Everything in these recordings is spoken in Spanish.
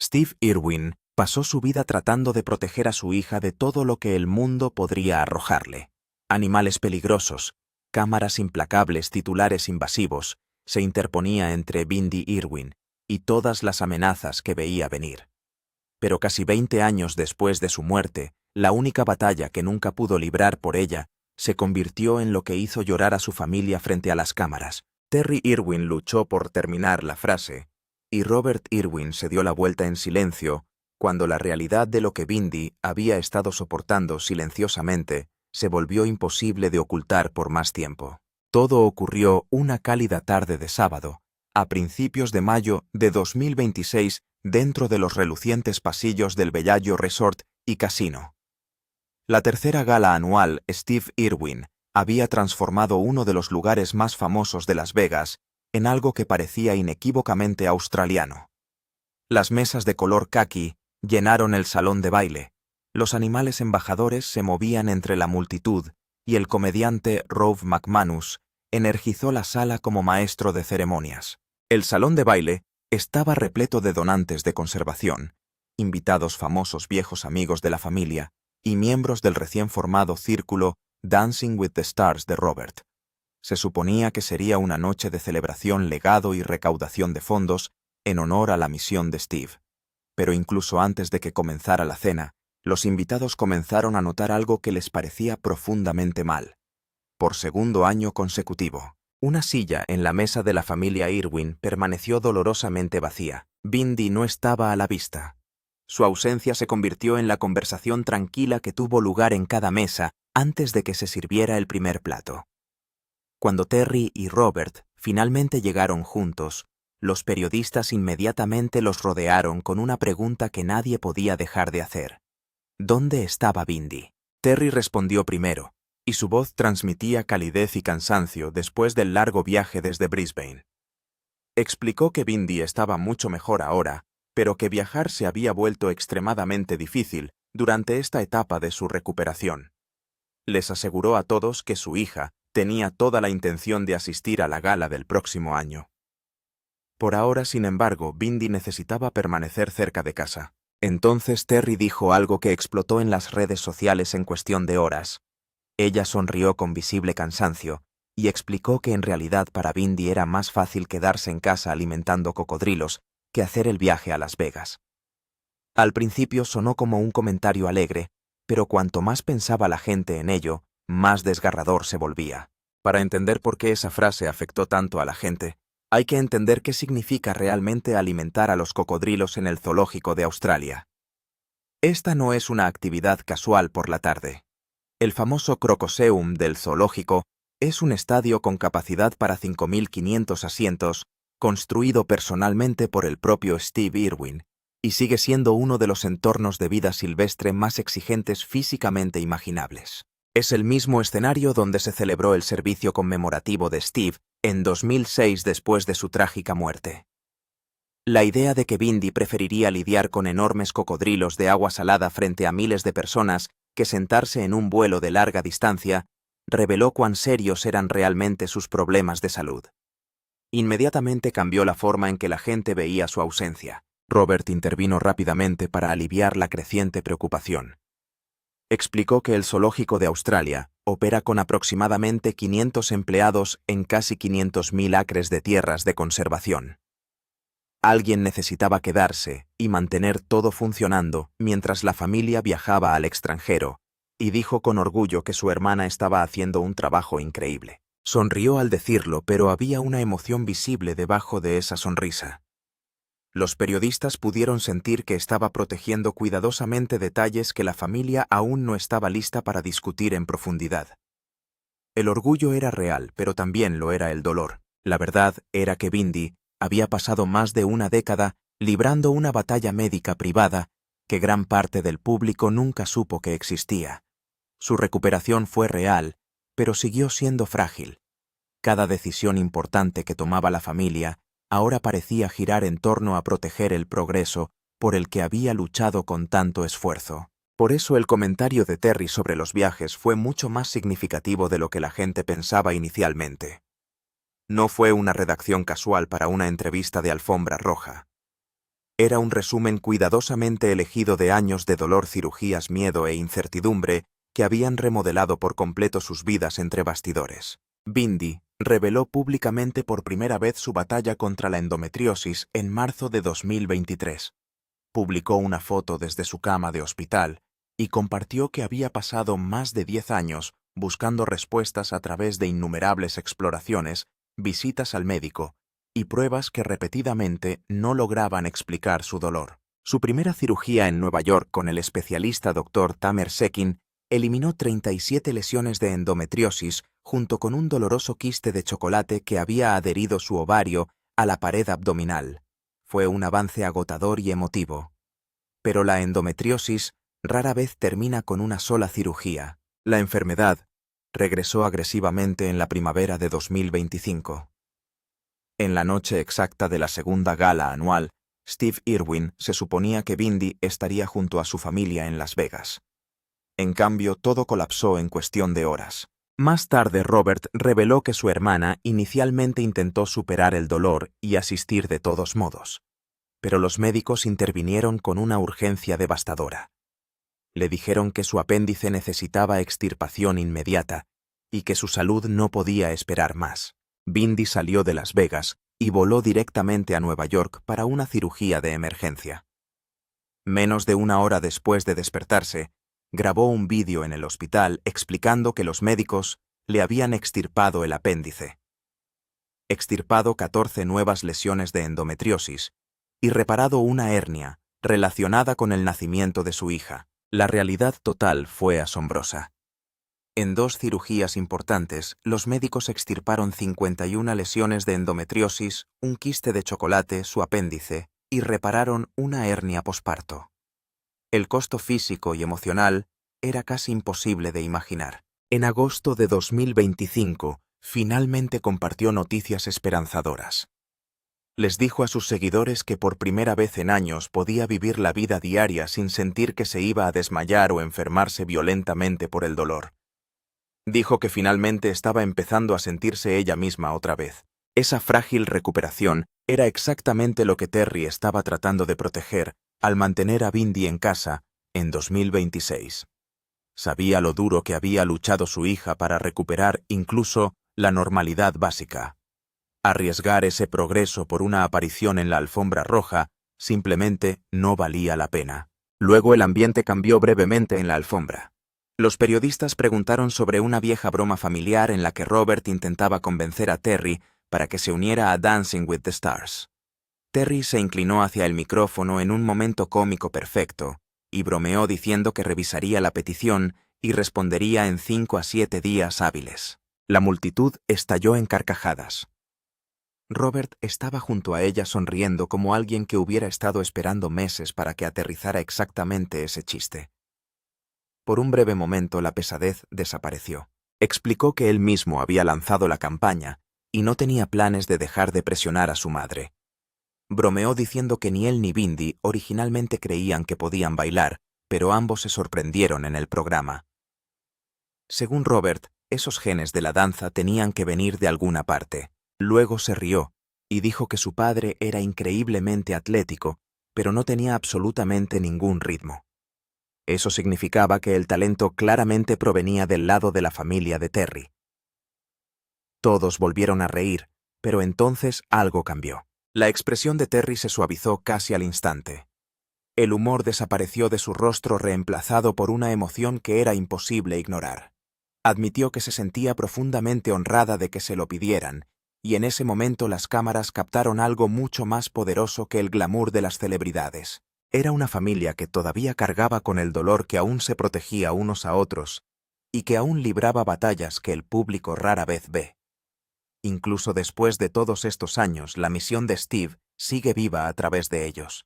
Steve Irwin pasó su vida tratando de proteger a su hija de todo lo que el mundo podría arrojarle. Animales peligrosos, cámaras implacables, titulares invasivos, se interponía entre Bindi Irwin y todas las amenazas que veía venir. Pero casi 20 años después de su muerte, la única batalla que nunca pudo librar por ella se convirtió en lo que hizo llorar a su familia frente a las cámaras. Terry Irwin luchó por terminar la frase, y Robert Irwin se dio la vuelta en silencio cuando la realidad de lo que Bindi había estado soportando silenciosamente se volvió imposible de ocultar por más tiempo. Todo ocurrió una cálida tarde de sábado, a principios de mayo de 2026, dentro de los relucientes pasillos del Bellagio Resort y Casino. La tercera gala anual Steve Irwin había transformado uno de los lugares más famosos de Las Vegas en algo que parecía inequívocamente australiano. Las mesas de color caqui llenaron el salón de baile, los animales embajadores se movían entre la multitud y el comediante Rove McManus energizó la sala como maestro de ceremonias. El salón de baile estaba repleto de donantes de conservación, invitados famosos viejos amigos de la familia y miembros del recién formado círculo Dancing with the Stars de Robert. Se suponía que sería una noche de celebración, legado y recaudación de fondos en honor a la misión de Steve. Pero incluso antes de que comenzara la cena, los invitados comenzaron a notar algo que les parecía profundamente mal. Por segundo año consecutivo, una silla en la mesa de la familia Irwin permaneció dolorosamente vacía. Bindi no estaba a la vista. Su ausencia se convirtió en la conversación tranquila que tuvo lugar en cada mesa antes de que se sirviera el primer plato. Cuando Terry y Robert finalmente llegaron juntos, los periodistas inmediatamente los rodearon con una pregunta que nadie podía dejar de hacer. ¿Dónde estaba Bindi? Terry respondió primero, y su voz transmitía calidez y cansancio después del largo viaje desde Brisbane. Explicó que Bindi estaba mucho mejor ahora, pero que viajar se había vuelto extremadamente difícil durante esta etapa de su recuperación. Les aseguró a todos que su hija tenía toda la intención de asistir a la gala del próximo año. Por ahora, sin embargo, Bindi necesitaba permanecer cerca de casa. Entonces Terry dijo algo que explotó en las redes sociales en cuestión de horas. Ella sonrió con visible cansancio y explicó que en realidad para Bindi era más fácil quedarse en casa alimentando cocodrilos que hacer el viaje a Las Vegas. Al principio sonó como un comentario alegre, pero cuanto más pensaba la gente en ello, más desgarrador se volvía. Para entender por qué esa frase afectó tanto a la gente, hay que entender qué significa realmente alimentar a los cocodrilos en el zoológico de Australia. Esta no es una actividad casual por la tarde. El famoso Crocoseum del zoológico es un estadio con capacidad para 5.500 asientos, construido personalmente por el propio Steve Irwin, y sigue siendo uno de los entornos de vida silvestre más exigentes físicamente imaginables. Es el mismo escenario donde se celebró el servicio conmemorativo de Steve en 2006 después de su trágica muerte. La idea de que Bindi preferiría lidiar con enormes cocodrilos de agua salada frente a miles de personas que sentarse en un vuelo de larga distancia reveló cuán serios eran realmente sus problemas de salud. Inmediatamente cambió la forma en que la gente veía su ausencia. Robert intervino rápidamente para aliviar la creciente preocupación. Explicó que el zoológico de Australia opera con aproximadamente 500 empleados en casi 500.000 acres de tierras de conservación. Alguien necesitaba quedarse y mantener todo funcionando mientras la familia viajaba al extranjero, y dijo con orgullo que su hermana estaba haciendo un trabajo increíble. Sonrió al decirlo, pero había una emoción visible debajo de esa sonrisa. Los periodistas pudieron sentir que estaba protegiendo cuidadosamente detalles que la familia aún no estaba lista para discutir en profundidad. El orgullo era real, pero también lo era el dolor. La verdad era que Bindi había pasado más de una década librando una batalla médica privada que gran parte del público nunca supo que existía. Su recuperación fue real, pero siguió siendo frágil. Cada decisión importante que tomaba la familia ahora parecía girar en torno a proteger el progreso por el que había luchado con tanto esfuerzo. Por eso el comentario de Terry sobre los viajes fue mucho más significativo de lo que la gente pensaba inicialmente. No fue una redacción casual para una entrevista de alfombra roja. Era un resumen cuidadosamente elegido de años de dolor, cirugías, miedo e incertidumbre que habían remodelado por completo sus vidas entre bastidores. Bindi reveló públicamente por primera vez su batalla contra la endometriosis en marzo de 2023. Publicó una foto desde su cama de hospital y compartió que había pasado más de 10 años buscando respuestas a través de innumerables exploraciones, visitas al médico y pruebas que repetidamente no lograban explicar su dolor. Su primera cirugía en Nueva York con el especialista Dr. Tamer Sekin eliminó 37 lesiones de endometriosis junto con un doloroso quiste de chocolate que había adherido su ovario a la pared abdominal. Fue un avance agotador y emotivo. Pero la endometriosis rara vez termina con una sola cirugía. La enfermedad regresó agresivamente en la primavera de 2025. En la noche exacta de la segunda gala anual, Steve Irwin se suponía que Bindi estaría junto a su familia en Las Vegas. En cambio, todo colapsó en cuestión de horas. Más tarde, Robert reveló que su hermana inicialmente intentó superar el dolor y asistir de todos modos. Pero los médicos intervinieron con una urgencia devastadora. Le dijeron que su apéndice necesitaba extirpación inmediata y que su salud no podía esperar más. Bindi salió de Las Vegas y voló directamente a Nueva York para una cirugía de emergencia. Menos de una hora después de despertarse, grabó un vídeo en el hospital explicando que los médicos le habían extirpado el apéndice. Extirpado 14 nuevas lesiones de endometriosis y reparado una hernia relacionada con el nacimiento de su hija. La realidad total fue asombrosa. En 2 cirugías importantes, los médicos extirparon 51 lesiones de endometriosis, un quiste de chocolate, su apéndice, y repararon una hernia posparto. El costo físico y emocional era casi imposible de imaginar. En agosto de 2025, finalmente compartió noticias esperanzadoras. Les dijo a sus seguidores que por primera vez en años podía vivir la vida diaria sin sentir que se iba a desmayar o enfermarse violentamente por el dolor. Dijo que finalmente estaba empezando a sentirse ella misma otra vez. Esa frágil recuperación era exactamente lo que Terry estaba tratando de proteger al mantener a Bindi en casa en 2026. Sabía lo duro que había luchado su hija para recuperar incluso la normalidad básica. Arriesgar ese progreso por una aparición en la alfombra roja simplemente no valía la pena. Luego el ambiente cambió brevemente en la alfombra. Los periodistas preguntaron sobre una vieja broma familiar en la que Robert intentaba convencer a Terry para que se uniera a Dancing with the Stars. Terry se inclinó hacia el micrófono en un momento cómico perfecto y bromeó diciendo que revisaría la petición y respondería en 5 a 7 días hábiles. La multitud estalló en carcajadas. Robert estaba junto a ella sonriendo como alguien que hubiera estado esperando meses para que aterrizara exactamente ese chiste. Por un breve momento la pesadez desapareció. Explicó que él mismo había lanzado la campaña y no tenía planes de dejar de presionar a su madre. Bromeó diciendo que ni él ni Bindi originalmente creían que podían bailar, pero ambos se sorprendieron en el programa. Según Robert, esos genes de la danza tenían que venir de alguna parte. Luego se rió y dijo que su padre era increíblemente atlético, pero no tenía absolutamente ningún ritmo. Eso significaba que el talento claramente provenía del lado de la familia de Terry. Todos volvieron a reír, pero entonces algo cambió. La expresión de Terry se suavizó casi al instante. El humor desapareció de su rostro reemplazado por una emoción que era imposible ignorar. Admitió que se sentía profundamente honrada de que se lo pidieran, y en ese momento las cámaras captaron algo mucho más poderoso que el glamour de las celebridades. Era una familia que todavía cargaba con el dolor que aún se protegía unos a otros y que aún libraba batallas que el público rara vez ve. Incluso después de todos estos años, la misión de Steve sigue viva a través de ellos.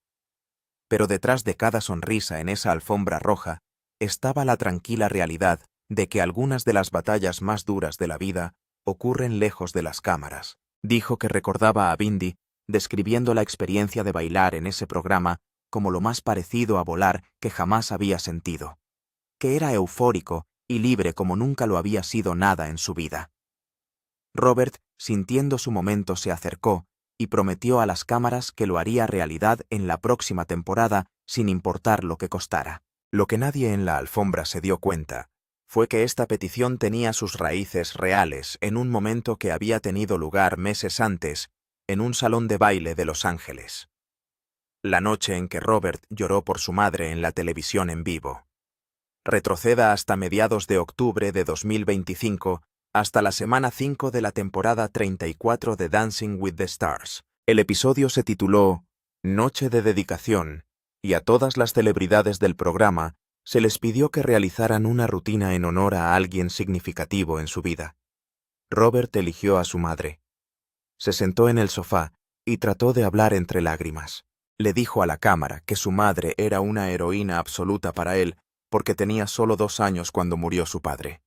Pero detrás de cada sonrisa en esa alfombra roja estaba la tranquila realidad de que algunas de las batallas más duras de la vida ocurren lejos de las cámaras. Dijo que recordaba a Bindi describiendo la experiencia de bailar en ese programa como lo más parecido a volar que jamás había sentido, que era eufórico y libre como nunca lo había sido nada en su vida. Robert, sintiendo su momento, se acercó y prometió a las cámaras que lo haría realidad en la próxima temporada sin importar lo que costara. Lo que nadie en la alfombra se dio cuenta fue que esta petición tenía sus raíces reales en un momento que había tenido lugar meses antes en un salón de baile de Los Ángeles. La noche en que Robert lloró por su madre en la televisión en vivo. Retroceda hasta mediados de octubre de 2025, hasta la semana 5 de la temporada 34 de Dancing with the Stars. El episodio se tituló Noche de Dedicación, y a todas las celebridades del programa se les pidió que realizaran una rutina en honor a alguien significativo en su vida. Robert eligió a su madre. Se sentó en el sofá y trató de hablar entre lágrimas. Le dijo a la cámara que su madre era una heroína absoluta para él porque tenía solo 2 años cuando murió su padre.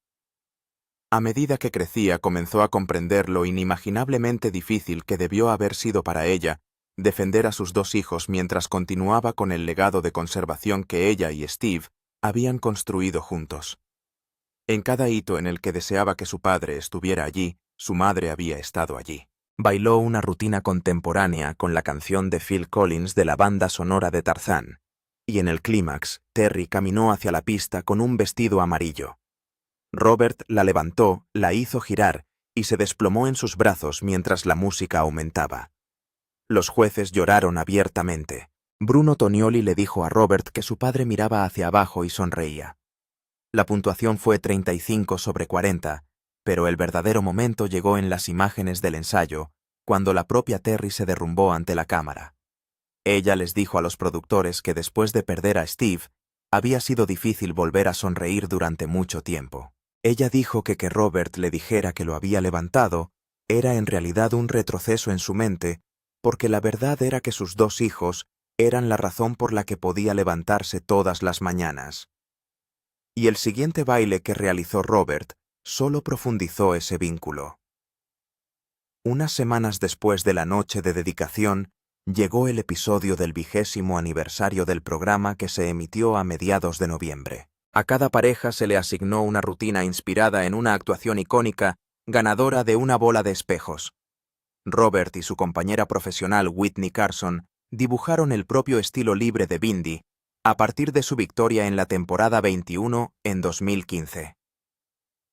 A medida que crecía comenzó a comprender lo inimaginablemente difícil que debió haber sido para ella defender a sus 2 hijos mientras continuaba con el legado de conservación que ella y Steve habían construido juntos. En cada hito en el que deseaba que su padre estuviera allí, su madre había estado allí. Bailó una rutina contemporánea con la canción de Phil Collins de la banda sonora de Tarzán, y en el clímax, Terry caminó hacia la pista con un vestido amarillo. Robert la levantó, la hizo girar y se desplomó en sus brazos mientras la música aumentaba. Los jueces lloraron abiertamente. Bruno Tonioli le dijo a Robert que su padre miraba hacia abajo y sonreía. La puntuación fue 35/40, pero el verdadero momento llegó en las imágenes del ensayo, cuando la propia Terry se derrumbó ante la cámara. Ella les dijo a los productores que después de perder a Steve, había sido difícil volver a sonreír durante mucho tiempo. Ella dijo que Robert le dijera que lo había levantado era en realidad un retroceso en su mente, porque la verdad era que sus 2 hijos eran la razón por la que podía levantarse todas las mañanas. Y el siguiente baile que realizó Robert solo profundizó ese vínculo. Unas semanas después de la noche de dedicación, llegó el episodio del 20º aniversario del programa que se emitió a mediados de noviembre. A cada pareja se le asignó una rutina inspirada en una actuación icónica, ganadora de una bola de espejos. Robert y su compañera profesional Whitney Carson dibujaron el propio estilo libre de Bindi, a partir de su victoria en la temporada 21 en 2015.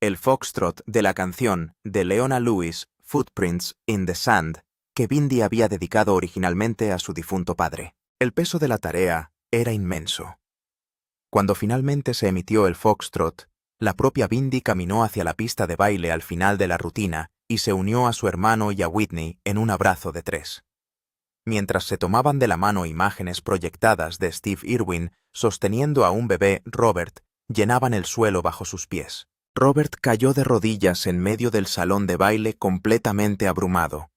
El foxtrot de la canción de Leona Lewis, Footprints in the Sand, que Bindi había dedicado originalmente a su difunto padre. El peso de la tarea era inmenso. Cuando finalmente se emitió el foxtrot, la propia Bindi caminó hacia la pista de baile al final de la rutina y se unió a su hermano y a Whitney en un abrazo de 3. Mientras se tomaban de la mano imágenes proyectadas de Steve Irwin sosteniendo a un bebé, Robert, llenaban el suelo bajo sus pies. Robert cayó de rodillas en medio del salón de baile completamente abrumado.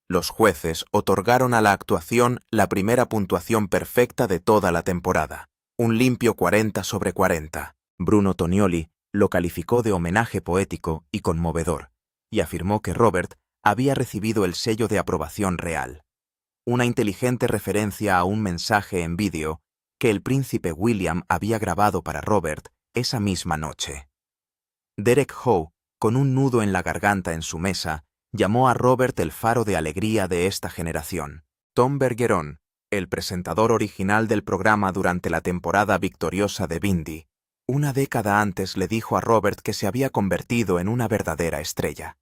Los jueces otorgaron a la actuación la primera puntuación perfecta de toda la temporada, un limpio 40/40. Bruno Tonioli lo calificó de homenaje poético y conmovedor, y afirmó que Robert había recibido el sello de aprobación real. Una inteligente referencia a un mensaje en vídeo que el príncipe William había grabado para Robert esa misma noche. Derek Hough, con un nudo en la garganta en su mesa, llamó a Robert el faro de alegría de esta generación. Tom Bergeron, el presentador original del programa durante la temporada victoriosa de Bindi, una década antes le dijo a Robert que se había convertido en una verdadera estrella.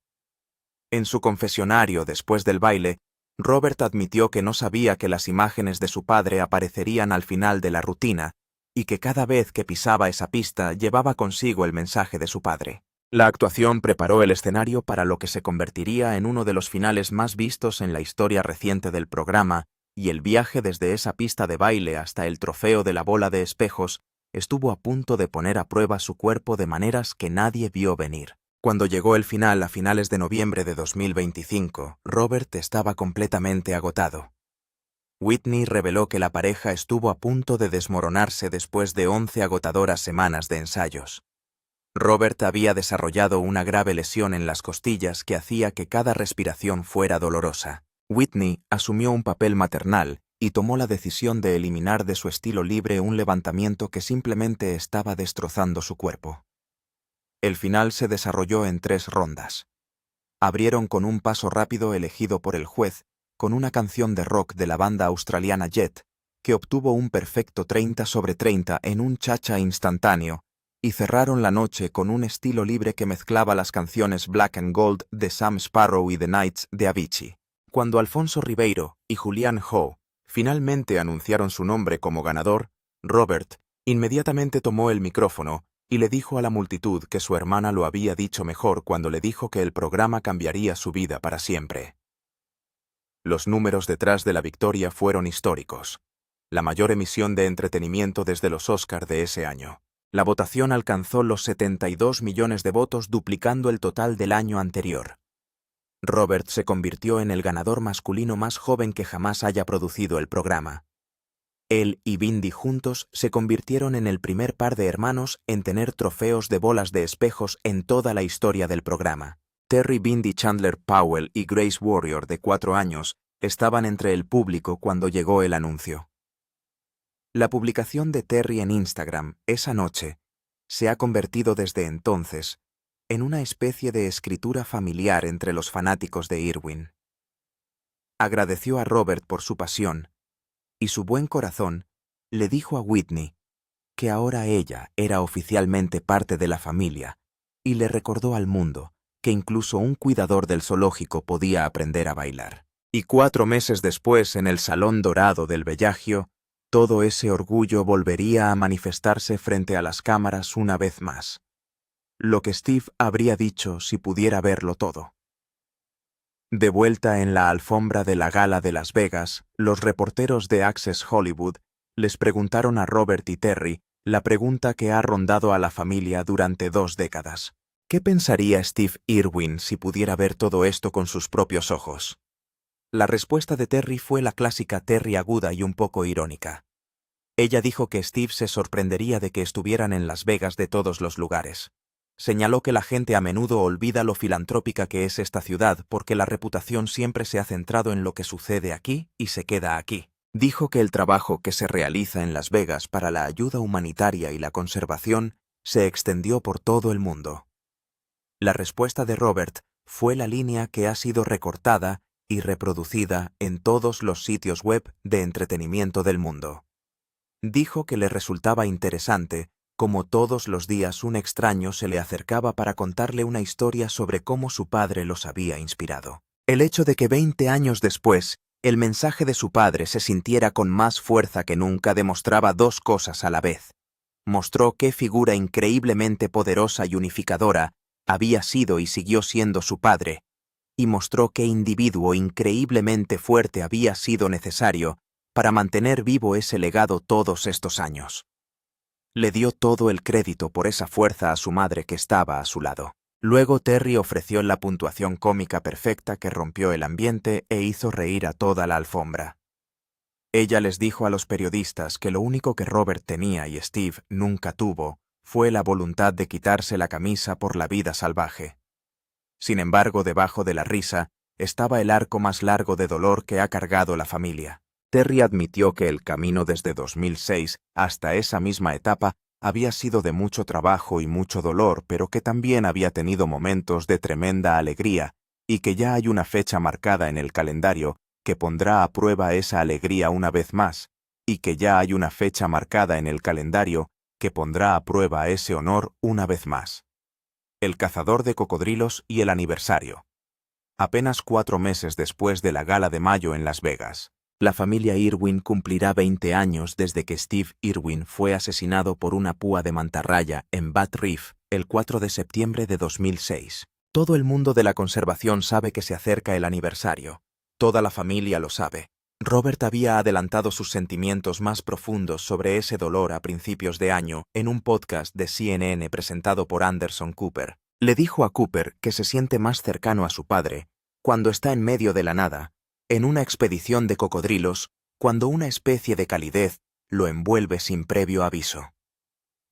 En su confesionario después del baile, Robert admitió que no sabía que las imágenes de su padre aparecerían al final de la rutina y que cada vez que pisaba esa pista llevaba consigo el mensaje de su padre. La actuación preparó el escenario para lo que se convertiría en uno de los finales más vistos en la historia reciente del programa, y el viaje desde esa pista de baile hasta el trofeo de la bola de espejos estuvo a punto de poner a prueba su cuerpo de maneras que nadie vio venir. Cuando llegó el final a finales de noviembre de 2025, Robert estaba completamente agotado. Whitney reveló que la pareja estuvo a punto de desmoronarse después de 11 agotadoras semanas de ensayos. Robert había desarrollado una grave lesión en las costillas que hacía que cada respiración fuera dolorosa. Whitney asumió un papel maternal y tomó la decisión de eliminar de su estilo libre un levantamiento que simplemente estaba destrozando su cuerpo. El final se desarrolló en 3 rondas. Abrieron con un paso rápido elegido por el juez con una canción de rock de la banda australiana Jet, que obtuvo un perfecto 30 sobre 30 en un cha-cha instantáneo, y cerraron la noche con un estilo libre que mezclaba las canciones Black and Gold de Sam Sparrow y The Nights de Avicii. Cuando Alfonso Ribeiro y Julián Ho finalmente anunciaron su nombre como ganador, Robert inmediatamente tomó el micrófono y le dijo a la multitud que su hermana lo había dicho mejor cuando le dijo que el programa cambiaría su vida para siempre. Los números detrás de la victoria fueron históricos. La mayor emisión de entretenimiento desde los Oscar de ese año. La votación alcanzó los 72 millones de votos, duplicando el total del año anterior. Robert se convirtió en el ganador masculino más joven que jamás haya producido el programa. Él y Bindi juntos se convirtieron en el primer par de hermanos en tener trofeos de bolas de espejos en toda la historia del programa. Terry Bindi Chandler Powell y Grace Warrior, de 4 años, estaban entre el público cuando llegó el anuncio. La publicación de Terry en Instagram esa noche se ha convertido desde entonces en una especie de escritura familiar entre los fanáticos de Irwin. Agradeció a Robert por su pasión y su buen corazón. Le dijo a Whitney que ahora ella era oficialmente parte de la familia y le recordó al mundo que incluso un cuidador del zoológico podía aprender a bailar. Y 4 meses después, en el Salón Dorado del Bellagio, todo ese orgullo volvería a manifestarse frente a las cámaras una vez más. Lo que Steve habría dicho si pudiera verlo todo. De vuelta en la alfombra de la gala de Las Vegas, los reporteros de Access Hollywood les preguntaron a Robert y Terry la pregunta que ha rondado a la familia durante 2 décadas. ¿Qué pensaría Steve Irwin si pudiera ver todo esto con sus propios ojos? La respuesta de Terry fue la clásica Terry aguda y un poco irónica. Ella dijo que Steve se sorprendería de que estuvieran en Las Vegas de todos los lugares. Señaló que la gente a menudo olvida lo filantrópica que es esta ciudad porque la reputación siempre se ha centrado en lo que sucede aquí y se queda aquí. Dijo que el trabajo que se realiza en Las Vegas para la ayuda humanitaria y la conservación se extendió por todo el mundo. La respuesta de Robert fue la línea que ha sido recortada y reproducida en todos los sitios web de entretenimiento del mundo. Dijo que le resultaba interesante cómo todos los días un extraño se le acercaba para contarle una historia sobre cómo su padre los había inspirado. El hecho de que 20 años después el mensaje de su padre se sintiera con más fuerza que nunca demostraba 2 cosas a la vez. Mostró qué figura increíblemente poderosa y unificadora había sido y siguió siendo su padre, y mostró qué individuo increíblemente fuerte había sido necesario para mantener vivo ese legado todos estos años. Le dio todo el crédito por esa fuerza a su madre que estaba a su lado. Luego Terry ofreció la puntuación cómica perfecta que rompió el ambiente e hizo reír a toda la alfombra. Ella les dijo a los periodistas que lo único que Robert tenía y Steve nunca tuvo fue la voluntad de quitarse la camisa por la vida salvaje. Sin embargo, debajo de la risa estaba el arco más largo de dolor que ha cargado la familia. Terry admitió que el camino desde 2006 hasta esa misma etapa había sido de mucho trabajo y mucho dolor, pero que también había tenido momentos de tremenda alegría y que ya hay una fecha marcada en el calendario que pondrá a prueba esa alegría una vez más, y que ya hay una fecha marcada en el calendario que pondrá a prueba ese honor una vez más. El cazador de cocodrilos y el aniversario. Apenas 4 meses después de la gala de mayo en Las Vegas, la familia Irwin cumplirá 20 años desde que Steve Irwin fue asesinado por una púa de mantarraya en Bat Reef el 4 de septiembre de 2006. Todo el mundo de la conservación sabe que se acerca el aniversario. Toda la familia lo sabe. Robert había adelantado sus sentimientos más profundos sobre ese dolor a principios de año en un podcast de CNN presentado por Anderson Cooper. Le dijo a Cooper que se siente más cercano a su padre cuando está en medio de la nada, en una expedición de cocodrilos, cuando una especie de calidez lo envuelve sin previo aviso.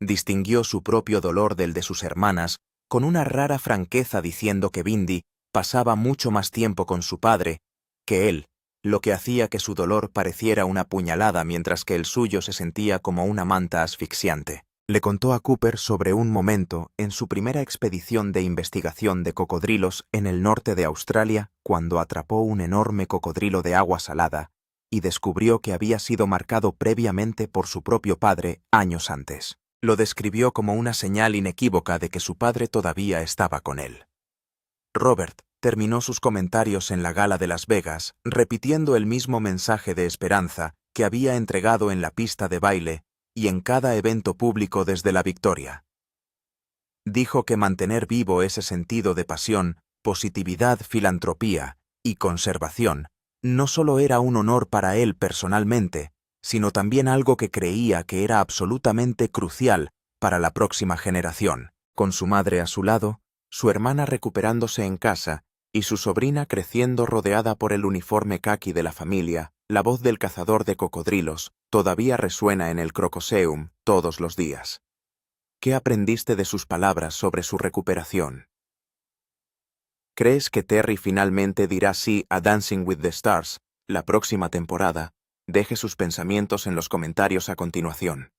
Distinguió su propio dolor del de sus hermanas con una rara franqueza, diciendo que Bindi pasaba mucho más tiempo con su padre que él, lo que hacía que su dolor pareciera una puñalada mientras que el suyo se sentía como una manta asfixiante. Le contó a Cooper sobre un momento en su primera expedición de investigación de cocodrilos en el norte de Australia, cuando atrapó un enorme cocodrilo de agua salada y descubrió que había sido marcado previamente por su propio padre años antes. Lo describió como una señal inequívoca de que su padre todavía estaba con él. Robert terminó sus comentarios en la gala de Las Vegas, repitiendo el mismo mensaje de esperanza que había entregado en la pista de baile y en cada evento público desde la victoria. Dijo que mantener vivo ese sentido de pasión, positividad, filantropía y conservación no solo era un honor para él personalmente, sino también algo que creía que era absolutamente crucial para la próxima generación. Con su madre a su lado, su hermana recuperándose en casa y su sobrina creciendo rodeada por el uniforme caqui de la familia, la voz del cazador de cocodrilos todavía resuena en el Crocoseum todos los días. ¿Qué aprendiste de sus palabras sobre su recuperación? ¿Crees que Terry finalmente dirá sí a Dancing with the Stars la próxima temporada? Deje sus pensamientos en los comentarios a continuación.